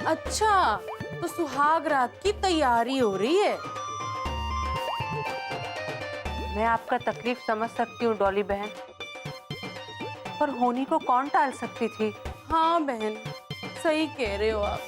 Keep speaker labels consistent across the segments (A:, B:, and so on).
A: अच्छा, तो सुहाग रात की तैयारी हो रही है।
B: मैं आपका तकलीफ समझ सकती हूँ डॉली बहन, पर होनी को कौन टाल सकती थी।
A: हाँ बहन, सही कह रहे हो आप।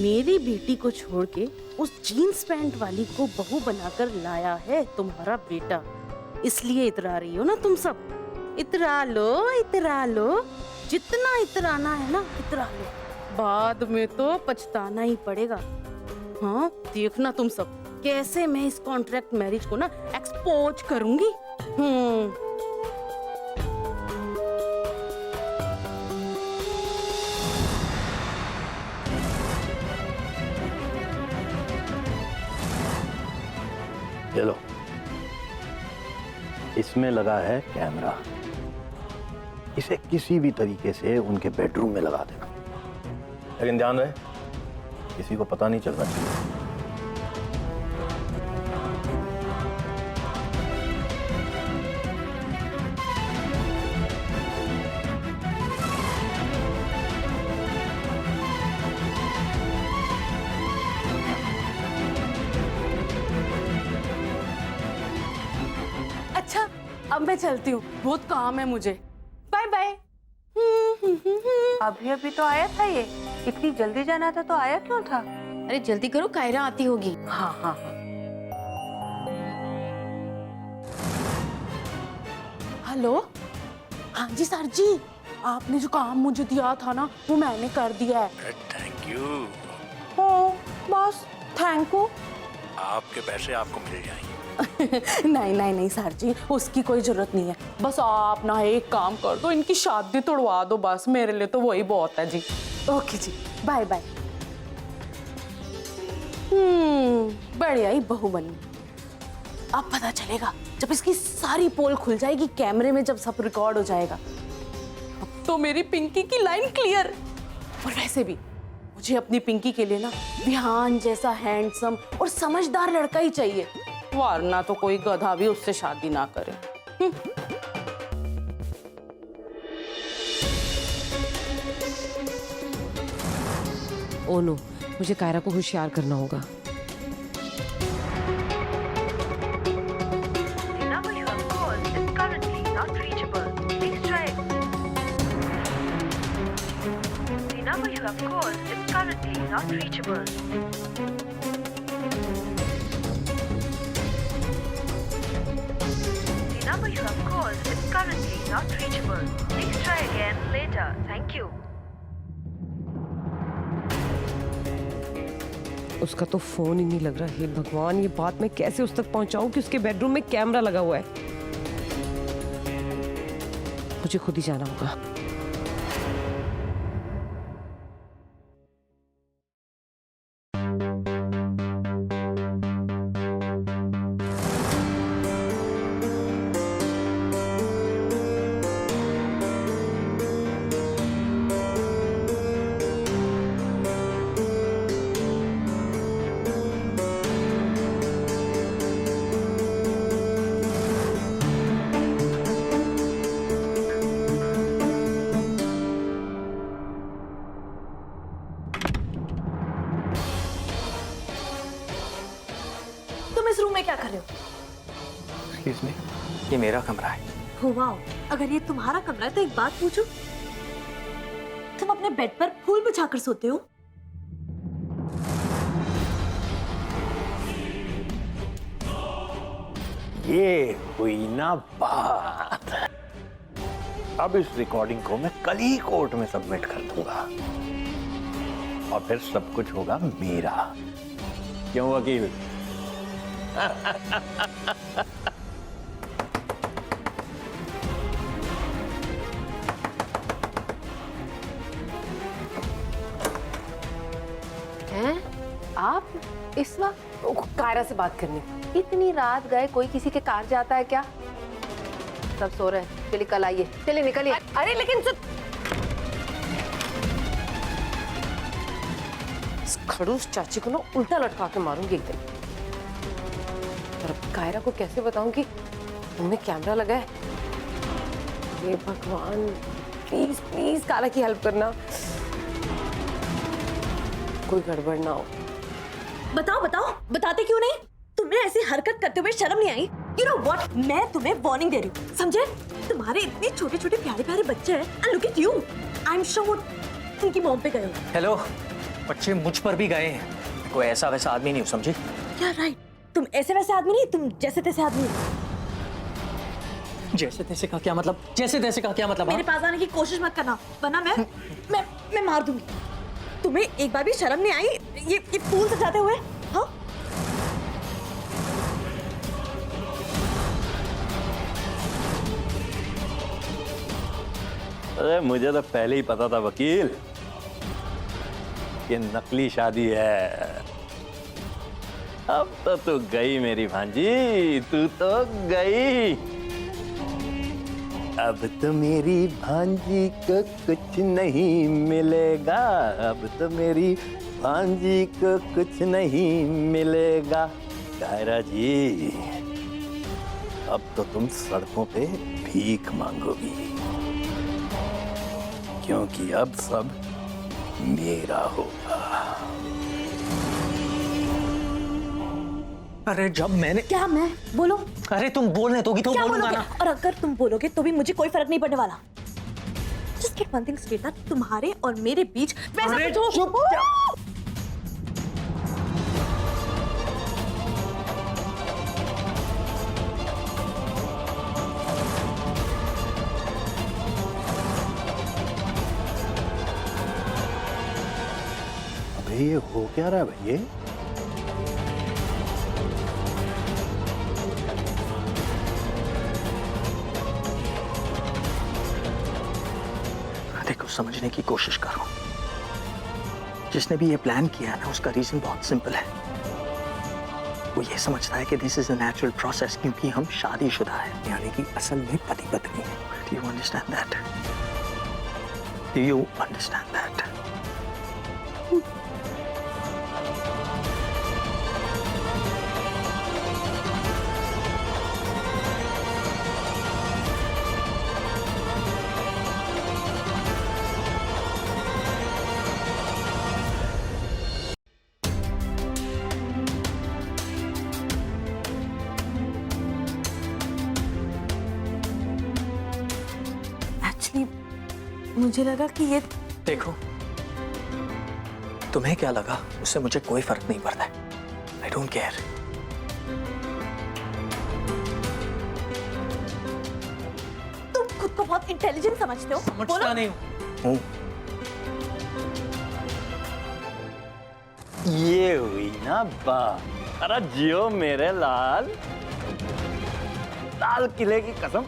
A: मेरी बेटी को छोड़ के उस जीन्स पैंट वाली को बहू बनाकर लाया है तुम्हारा बेटा, इसलिए इतरा रही हो ना तुम सब। इतरा लो, इतरा लो, जितना इतराना है ना इतरा लो, बाद में तो पछताना ही पड़ेगा। हाँ देखना तुम सब कैसे मैं इस कॉन्ट्रैक्ट मैरिज को ना एक्सपोज करूंगी।
C: ये लो, इसमें लगा है कैमरा। इसे किसी भी तरीके से उनके बेडरूम में लगा देना, लेकिन ध्यान रहे किसी को पता नहीं चलना चाहिए।
A: अच्छा, अब मैं चलती हूँ, बहुत काम है मुझे। Bye bye.
B: अभी अभी तो आया था ये, इतनी जल्दी जाना था तो आया क्यों था?
A: अरे जल्दी करो, कायरा आती होगी।
B: हाँ हाँ हाँ।
A: हेलो, हाँ जी सर जी, आपने जो काम मुझे दिया था ना वो मैंने कर दिया है।
D: Thank you.
A: हाँ बस थैंक यू।
D: आपके पैसे आपको मिल जाएंगे।
A: नहीं नहीं नहीं सर जी, उसकी कोई जरूरत नहीं है। बस आप ना एक काम कर दो, इनकी शादी तोड़वा दो, बस मेरे लिए तो वही बहुत है जी। ओके जी, बाय बाय। बढ़िया ही बहू बनी। अब पता चलेगा जब इसकी सारी पोल खुल जाएगी कैमरे में, जब सब रिकॉर्ड हो जाएगा अब तो मेरी पिंकी की लाइन क्लियर। और वैसे भी मुझे अपनी पिंकी के लिए ना विहान जैसा हैंडसम और समझदार लड़का ही चाहिए, वरना तो कोई गधा भी उससे शादी ना करे।
E: ओ नो, मुझे कायरा को होशियार करना होगा। उसका तो फोन ही नहीं लग रहा। हे भगवान, ये बात मैं कैसे उस तक पहुंचाऊं कि उसके बेडरूम में कैमरा लगा हुआ है। मुझे खुद ही जाना होगा।
F: तुम इस रूम में क्या कर रहे हो?
D: एक्सक्यूज मी, ये मेरा कमरा है।
F: हो वाओ, अगर ये तुम्हारा कमरा है तो एक बात पूछूं, तुम अपने बेड पर फूल बिछाकर सोते हो?
C: ये हुई ना बात। अब इस रिकॉर्डिंग को मैं कल ही कोर्ट में सबमिट कर दूंगा और फिर सब कुछ होगा मेरा। क्यों वकील?
B: हैं? आप इस वक्त कायरा से बात करनी? इतनी रात गए, कोई किसी के कार जाता है क्या? सब सो रहे हैं, चलिए कल आइए, चलिए निकलिए। अरे लेकिन
E: इस खड़ूस चाची को ना उल्टा लटका के मारूंगी एक दिन। और अब कायरा को कैसे बताऊं कि उनमें कैमरा लगा है? हे भगवान, प्लीज प्लीज कारा की हेल्प करना, कोई गड़बड़ ना हो।
F: बताओ बताओ, बताते क्यों नहीं? तुम्हें ऐसी हरकत करते हुए शर्म नहीं आई? You know what? मैं तुम्हें वार्निंग दे रही हूँ, समझे? तुम्हारे इतने छोटे छोटे प्यारे प्यारे बच्चे हैं, and look at you. I'm sure उनकी मॉम पे गए हो।
D: हेलो, बच्चे मुझ पर भी गए हैं। कोई ऐसा वैसा आदमी नहीं हूँ, समझी?
F: क्या राइट? तुम ऐसे वैसे आदमी नहीं, तुम जैसे तैसे आदमी हो।
D: जैसे तैसे का क्या मतलब? जैसे तैसे का क्या मतलब?
F: मेरे पास आने की कोशिश मत करना, वरना मैं मार दूंगी। तुम्हें एक बार भी शर्म नहीं आई ये फूल सजाते हुए? हाँ?
C: अरे मुझे तो पहले ही पता था वकील, ये नकली शादी है। अब तो तू गई मेरी भांजी, तू तो गई। अब तो मेरी भांजी को कुछ नहीं मिलेगा, अब तो मेरी भांजी को कुछ नहीं मिलेगा। कायरा जी, अब तो तुम सड़कों पे भीख मांगोगी, क्योंकि अब सब मेरा होगा।
D: अरे जब मैंने
F: क्या मैं बोलो?
D: अरे तुम बोलने दोगी तो
F: क्या
D: बोलूंगा
F: बोलोगे?
D: ना।
F: और अगर तुम बोलोगे तो भी मुझे कोई फर्क नहीं पड़ने वाला। Just get one thing straight, तुम्हारे और मेरे बीच वैसा
D: अरे
F: कुछ हो।
D: चुप।
C: अबे ये हो क्या रहा है भैया?
D: देखो, समझने की कोशिश करो। जिसने भी ये प्लान किया है ना, उसका रीजन बहुत सिंपल है। वो ये समझता है कि this is a natural process, क्योंकि हम शादीशुदा है, यानी कि असल में पति पत्नी है। Do you understand that? Do you understand that?
F: Actually, मुझे लगा कि ये
D: देखो, तुम्हें क्या लगा उससे मुझे कोई फर्क नहीं पड़ता है। I don't care.
F: तुम खुद को बहुत इंटेलिजेंट समझते हो।
D: समझता नहीं हूँ।
C: ये हुई ना बात। अरे जियो मेरे लाल, लाल किले की कसम।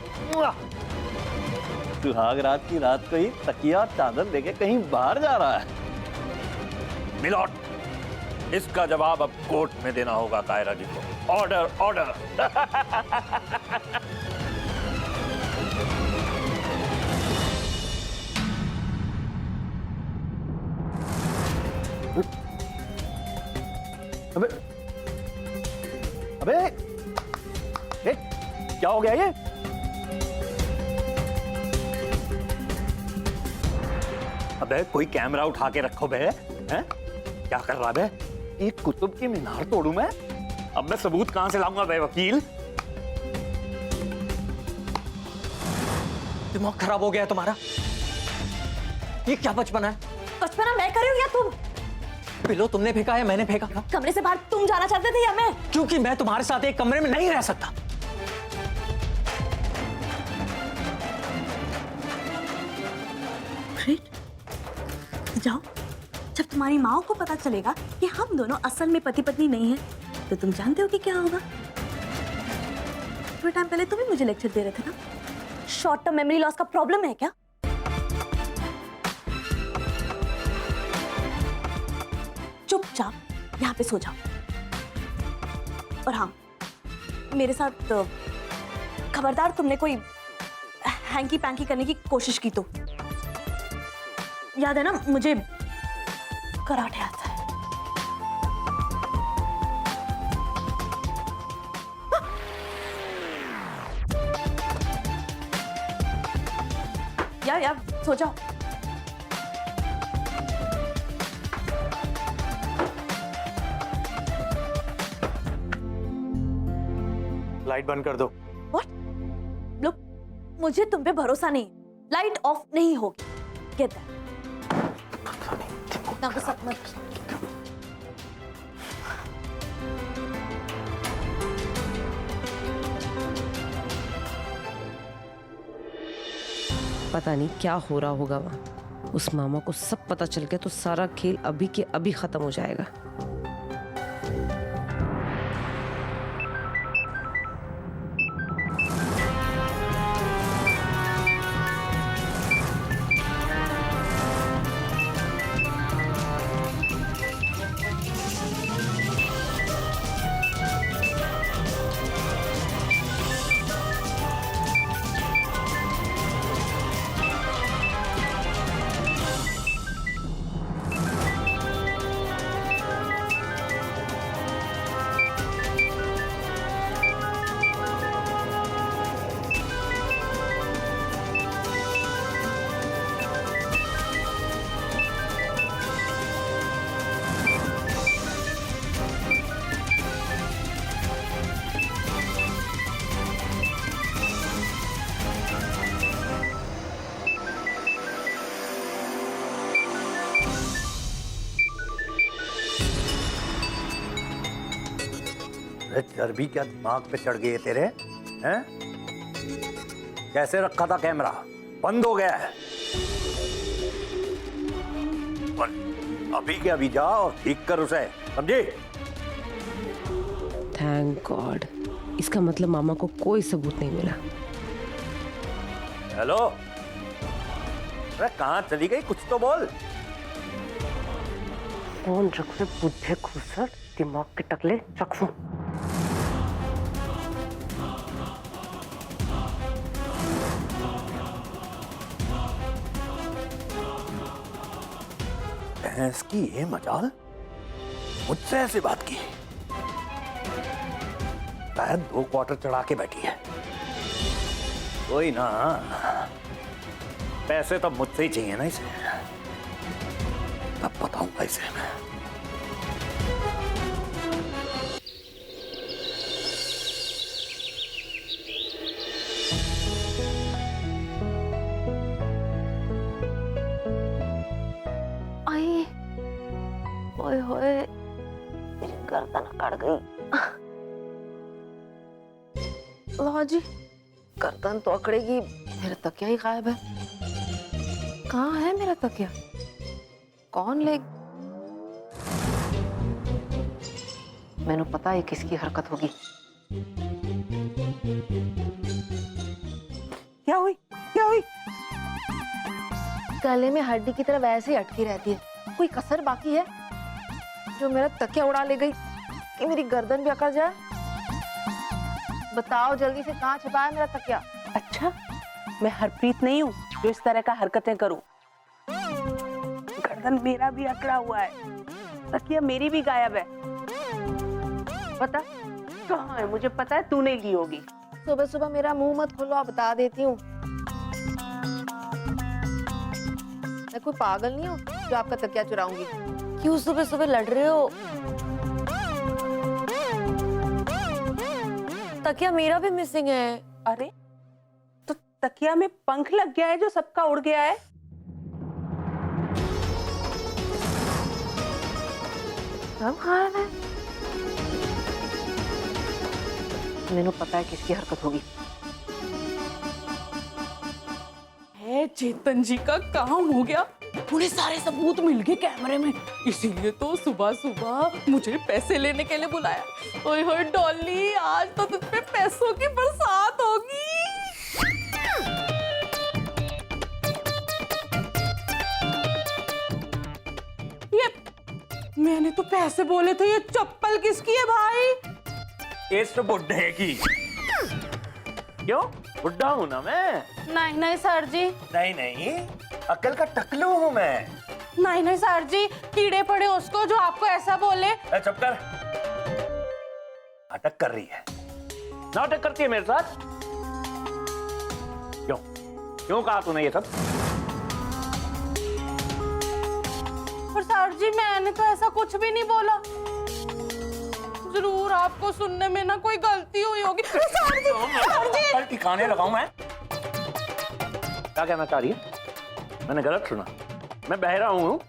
C: सुहाग रात की रात को ही तकिया और चादर लेके कहीं बाहर जा रहा है। मिलॉर्ड, इसका जवाब अब कोर्ट में देना होगा कायरा जी को। Order, order. अबे अबे ए, क्या हो गया ये? अबे कोई कैमरा उठा के रखो बे, हैं? क्या कर रहा बे? एक कुतुब की मीनार तोड़ू मैं? अब मैं सबूत कहां से लाऊंगा बे वकील?
D: दिमाग खराब हो गया है तुम्हारा? ये क्या बचपना है?
F: बचपना मैं कर रही हूँ या तुम?
D: पिलो तुमने फेंका है, मैंने फेंका?
F: कमरे से बाहर तुम जाना चाहते थे या मैं?
D: क्योंकि मैं तुम्हारे साथ एक कमरे में नहीं रह सकता।
F: जाओ, जब तुम्हारी माँ को पता चलेगा कि हम दोनों असल में पति पत्नी नहीं हैं, तो तुम जानते हो कि क्या होगा? थोड़ा टाइम पहले तुम ही मुझे लेक्चर दे रहे थे ना, शॉर्ट टर्म मेमोरी लॉस का प्रॉब्लम है क्या? चुपचाप यहाँ पे सो जाओ। और हाँ, मेरे साथ खबरदार तुमने कोई हैंकी पैंकी करने की कोशिश की तो याद है ना, मुझे कराटे आता है। या सो जाओ।
C: लाइट बंद कर दो।
F: व्हाट? लुक, मुझे तुम पे भरोसा नहीं। लाइट ऑफ नहीं होगी। Get that. ना गुस्सा मत।
E: पता नहीं क्या हो रहा होगा वहाँ। उस मामा को सब पता चल गया तो सारा खेल अभी के अभी खत्म हो जाएगा।
C: चर्बी क्या दिमाग पे चढ़ गई है तेरे? हैं? कैसे रखा था कैमरा? बंद हो गया है। अभी के अभी जाओ और ठीक कर उसे, समझी?
E: थैंक गॉड, इसका मतलब मामा को कोई सबूत नहीं मिला।
C: हेलो, अरे कहाँ चली गई? कुछ तो बोल।
E: फोन रखो बुद्धे खुसर, दिमाग के टकले रखो।
C: इसकी ये मजाल, मुझसे ऐसी बात की? शायद 2 क्वार्टर चढ़ा के बैठी है। कोई ना, पैसे तो मुझसे ही चाहिए ना इसे। तब बताऊंगा इसे मैं।
B: ओए होए, मेरी गर्दन अकड़ गई। लो जी, गर्दन तो अकड़ेगी, मेरा तकिया ही गायब है। कहाँ है मेरा तकिया? कौन ले? मैंने पता है किसकी हरकत होगी।
A: क्या हुई? क्या हुई?
B: गले में हड्डी की तरह वैसे ही अटकी रहती है। कोई कसर बाकी है जो मेरा तकिया उड़ा ले गई कि मेरी गर्दन भी अकड़ जाए? बताओ जल्दी से, कहाँ छिपा है मेरा तकिया?
A: अच्छा, मैं हरप्रीत नहीं हूँ जो इस तरह का हरकतें करूँ। गर्दन मेरा भी अकड़ा हुआ है, तकिया मेरी भी गायब है। पता कहाँ है? मुझे पता है तू नहीं ली होगी।
B: सुबह सुबह मेरा मुंह मत खोलो, बता देती हूँ। मैं कोई पागल नहीं हूँ जो आपका तकिया चुराऊंगी। क्यों सुबह सुबह लड़ रहे हो? तकिया मेरा भी मिसिंग है।
A: अरे तो तकिया में पंख लग गया है जो सबका उड़ गया है।
B: सब गायब है। मैंने पता है किसकी हरकत होगी।
A: है चेतन जी का काम हो गया। पूरे सारे सबूत मिल गए कैमरे में, इसीलिए तो सुबह सुबह मुझे पैसे लेने के लिए बुलाया। ओए होए डॉली, आज तो तुझ पे पैसों की बरसात होगी। ये मैंने तो पैसे बोले थे, ये चप्पल किसकी है भाई?
C: इस बुड्ढे की। क्यों? बुड्ढा हूं ना मैं?
A: नहीं नहीं सर जी,
C: नहीं नहीं, अकल का टकलू हूं मैं।
A: नहीं नहीं सर जी, कीड़े पड़े उसको जो आपको ऐसा बोले।
C: चुप कर। नाटक कर रही है, नाटक करती है मेरे साथ। क्यों? क्यों कहा तूने ये सब?
A: पर सर जी मैंने तो ऐसा कुछ भी नहीं बोला। जरूर आपको सुनने में ना कोई गलती हुई होगी। सर जी
C: कल ठिकाने लगाऊं मैं? क्या कहना चाह रही है? मैंने गलत सुना? मैं बहरा हूँ?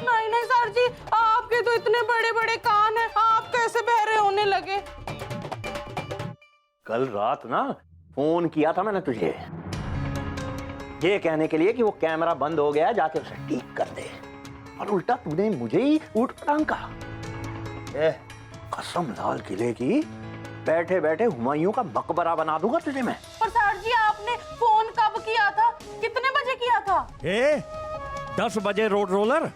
A: नहीं नहीं सर जी, आपके तो इतने बड़े बड़े कान हैं, आप कैसे बहरे होने लगे?
C: कल रात ना फोन किया था मैंने तुझे, ये कहने के लिए कि वो कैमरा बंद हो गया, जाके उसे ठीक कर दे, और उल्टा तूने मुझे ही ऊट पटांग कहा। कसम लाल किले की, बैठे बैठे हुमायूं का मकबरा बना दूंगा तुझे मैं।
A: पर सर जी आपने फोन कब किया था? कितने बजे किया था?
C: 10 बजे रोड रोलर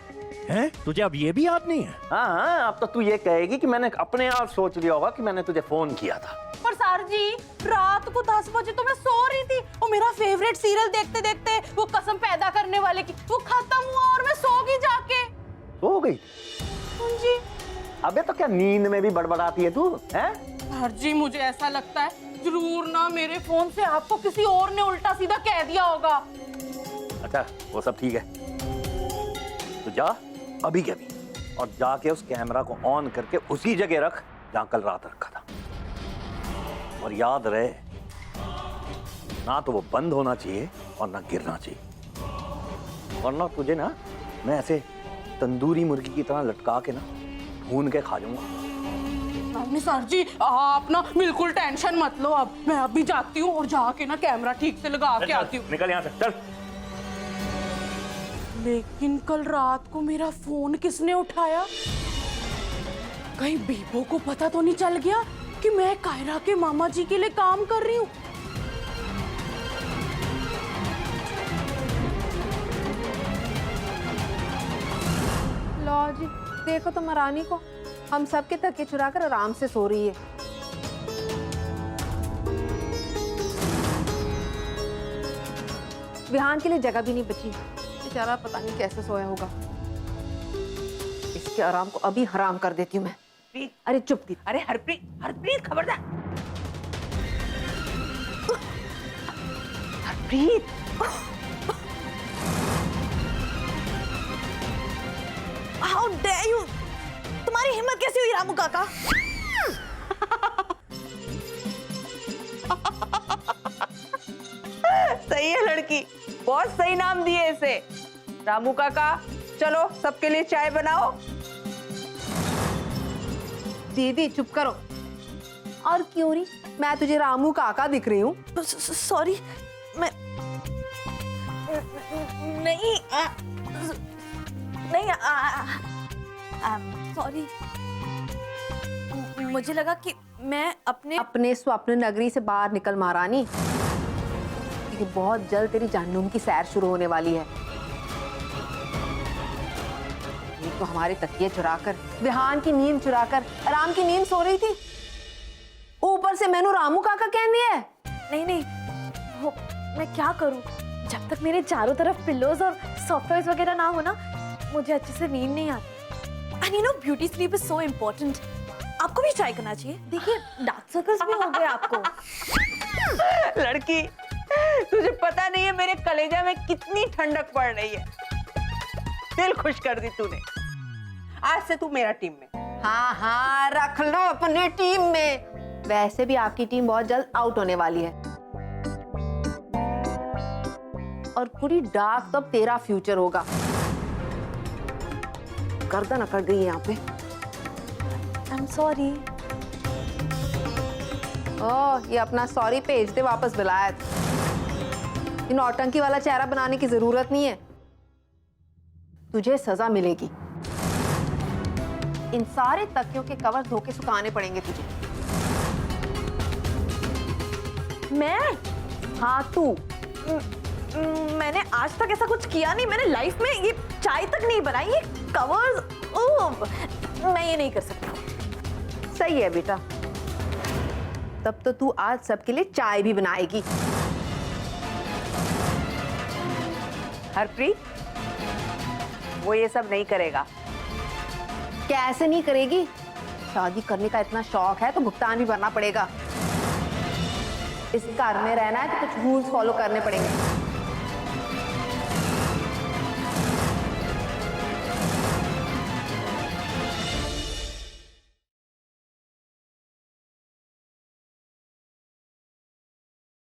C: है? तुझे अब ये भी याद नहीं है? हाँ, अब तो तू ये कहेगी कि मैंने अपने आप सोच लिया होगा कि मैंने तुझे फोन किया था।
A: पर सर जी रात को 10 बजे तो मैं सो रही थी, और मेरा फेवरेट सीरियल देखते देखते वो कसम पैदा करने वाले की वो खत्म हुआ और मैं सो गई जाके।
C: सो गई?
A: जी।
C: अबे तो क्या नींद में भी बड़बड़ाती है तू? हैं?
A: सर जी मुझे ऐसा लगता है जरूर ना मेरे फोन से आपको किसी और ने उल्टा सीधा कह दिया होगा।
C: अच्छा वो सब ठीक है, तो जा अभी के अभी, और जाके उस कैमरा को ऑन करके उसी जगह रख जहां कल रात रखा था। और याद रहे, ना तो वो बंद होना चाहिए और ना गिरना चाहिए, वरना तुझे ना मैं ऐसे तंदूरी मुर्गी की तरह लटका के ना भून के खा जाऊंगा।
A: नहीं सर जी आप ना बिल्कुल टेंशन मत लो, अब मैं अभी जाती हूँ और जाके ना कैमरा ठीक से लगा के आती हूँ।
C: निकल यहाँ से, चल।
A: लेकिन कल रात को मेरा फोन किसने उठाया? कहीं बीबो को पता तो नहीं चल गया कि मैं कायरा के मामा जी के लिए काम कर रही हूँ?
B: लो जी, देखो तो महारानी को, हम सबके तकिए चुराकर आराम से सो रही है। विहान के लिए जगह भी नहीं बची, बेचारा पता नहीं कैसे सोया होगा। इसके आराम को अभी हराम कर देती हूँ मैं। अरे चुप थी।
G: अरे हरप्रीत, हरप्रीत खबरदार। Harpreet,
F: how dare you! तुम्हारी हिम्मत कैसे हुई रामू काका?
G: सही है लड़की, बहुत सही नाम दिए इसे। रामू काका, चलो सबके लिए चाय बनाओ।
B: दीदी चुप करो। और क्यों नहीं, मैं तुझे रामू काका दिख रही हूँ?
F: सॉरी, मैं नहीं नहीं सॉरी, मुझे लगा कि मैं
B: अपने स्वप्न नगरी से बाहर निकल महारानी, क्योंकि बहुत जल्द तेरी जहन्नुम की सैर शुरू होने वाली है। एक तो हमारे तकिए चुराकर, विहान की नींद चुराकर आराम की नींद सो रही थी, ऊपर से मैंने रामू काका कह दिया है।
F: नहीं नहीं वो मैं क्या करूं, जब तक मेरे चारों तरफ पिल्लोज और सॉफ्टवेयर वगैरह ना हो ना, मुझे अच्छे से नींद नहीं आती। And you know beauty sleep is so important. आपको भी ट्राई करना चाहिए। देखिए डार्क सर्कल्स भी हो गए आपको।
G: लड़की, तुझे पता नहीं है मेरे कलेजा में कितनी ठंडक पड़ रही है। दिल खुश कर दी तूने। आज से तू मेरा टीम में।
B: हाँ हाँ, रख लो अपने टीम में। वैसे भी आपकी टीम बहुत जल्द आउट होने वाली है, और पूरी डार्क तब तेरा फ्यूचर होगा। गर्दन अकड़ गई है यहाँ पे।
F: I am sorry.
B: ओह, ये अपना सॉरी भेज दे वापस विलायत। इन नौटंकी वाला चेहरा बनाने की जरूरत नहीं है, तुझे सजा मिलेगी। इन सारे तकियों के कवर धो के सुखाने पड़ेंगे तुझे।
F: मैं?
B: हाँ तू।
F: मैंने आज तक ऐसा कुछ किया नहीं। मैंने लाइफ में ये चाय तक नहीं बनाई, ये कवर्स, ओह मैं ये नहीं कर सकती।
B: सही है बेटा, तब तो तू आज सबके लिए चाय भी बनाएगी।
G: हरप्रीत, वो ये सब नहीं करेगा।
B: कैसे नहीं करेगी? शादी करने का इतना शौक है तो भुगतान भी भरना पड़ेगा। इस घर में रहना है तो कुछ रूल्स फॉलो करने पड़ेंगे।